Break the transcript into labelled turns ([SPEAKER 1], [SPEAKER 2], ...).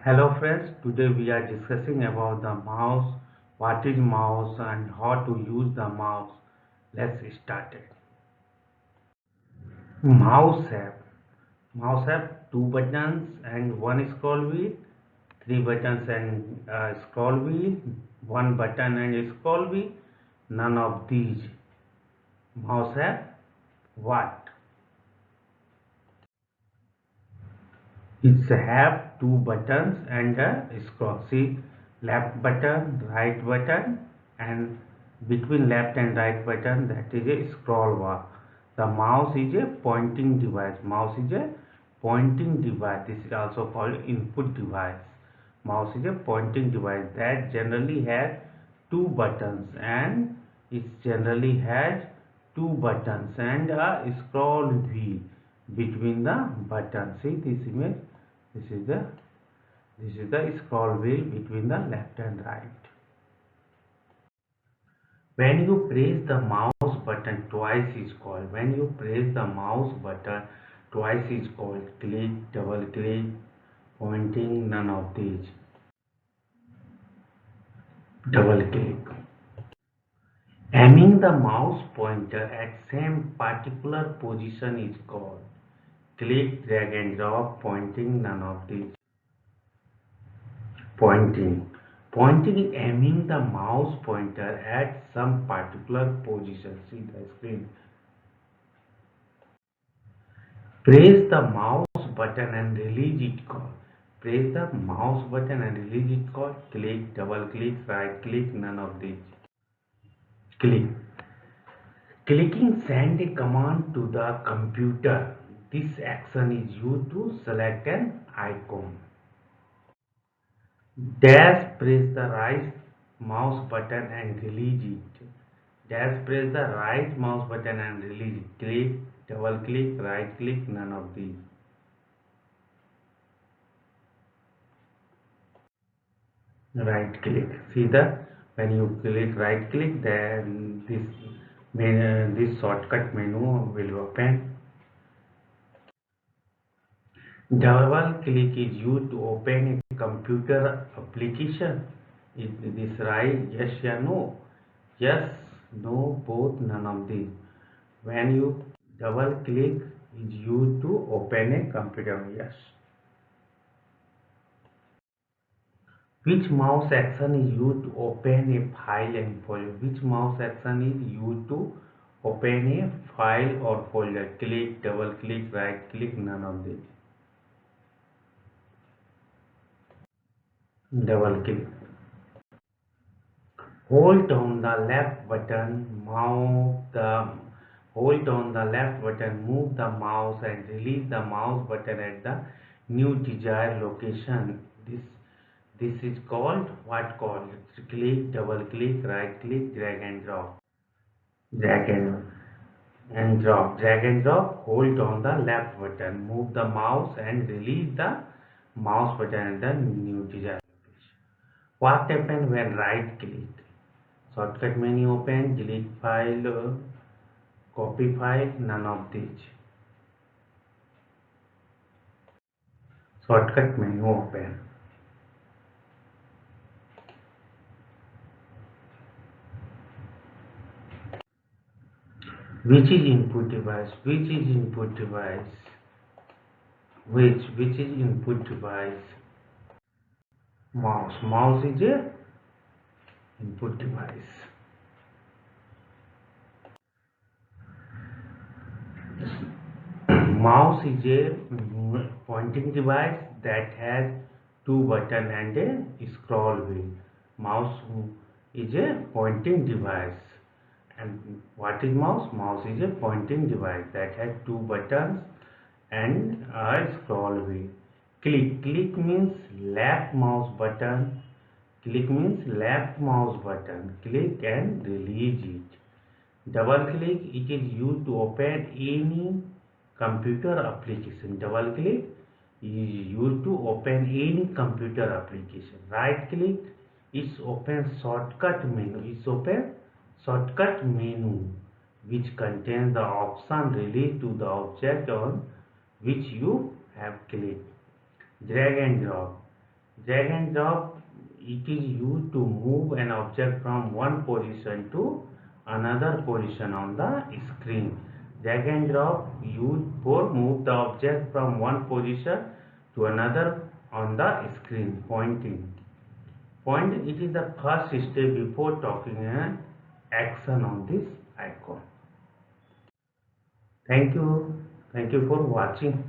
[SPEAKER 1] Hello friends, today we are discussing about the mouse, what is mouse and how to use the mouse. Let's start it. Mouse app. Mouse have two buttons and one scroll wheel, three buttons and scroll wheel, one button and scroll wheel. None of these. Mouse app what? It have two buttons and a scroll. See, left button, right button, and between left and right button that is a scroll bar. The mouse is a pointing device. Mouse is a pointing device. This is also called input device. Mouse is a pointing device that generally has two buttons and it generally has two buttons and a scroll wheel between the buttons. See this image. This is the scroll wheel between the left and right. When you press the mouse button twice is called. When you press the mouse button twice is called click, double click, pointing, none of these. Double click. Aiming the mouse pointer at same particular position is called click, drag and drop, pointing, none of these. Pointing. Pointing is aiming the mouse pointer at some particular position. See the screen. Press the mouse button and release it call. Press the mouse button and release it call. Click, double click, right click, none of these. Click. Clicking send a command to the computer. This action is used to select an icon. Dash press the right mouse button and release it. Dash press the right mouse button and release it. Click, double click, right click, none of these. Right click. See the when you click right click, then this shortcut menu will open. Double click is used to open a computer application. Is this right? Yes or no? Yes, no, both, none of these. When you double click is used to open a computer. Yes. Which mouse action is used to open a file and folder? Which mouse action is used to open a file or folder? Click, double click, right click, none of these. Double click. Hold down the left button, hold down the left button, move the mouse and release the mouse button at the new desired location. This is called what called? Click, double click, right click, drag and drop. Drag and drop. Drag and drop. Hold down the left button, move the mouse and release the mouse button at the new desired location. What happens when right click? Shortcut menu open, delete file, copy file, none of these. Shortcut menu open. Which is input device? Which is input device? Which is input device? Mouse. Mouse is a input device. Mouse is a pointing device that has two buttons and a scroll wheel. Mouse is a pointing device. And what is mouse? Mouse is a pointing device that has two buttons and a scroll wheel. Click. Click means left mouse button. Click means left mouse button. Click and release it. Double click, it is used to open any computer application. Double click is used to open any computer application. Right click is open shortcut menu. It's open shortcut menu which contains the option related to the object on which you have clicked. Drag and drop. Drag and drop, it is used to move an object from one position to another position on the screen. Drag and drop used for move the object from one position to another on the screen. Pointing. Point, it is the first step before talking an action on this icon. Thank you. Thank you for watching.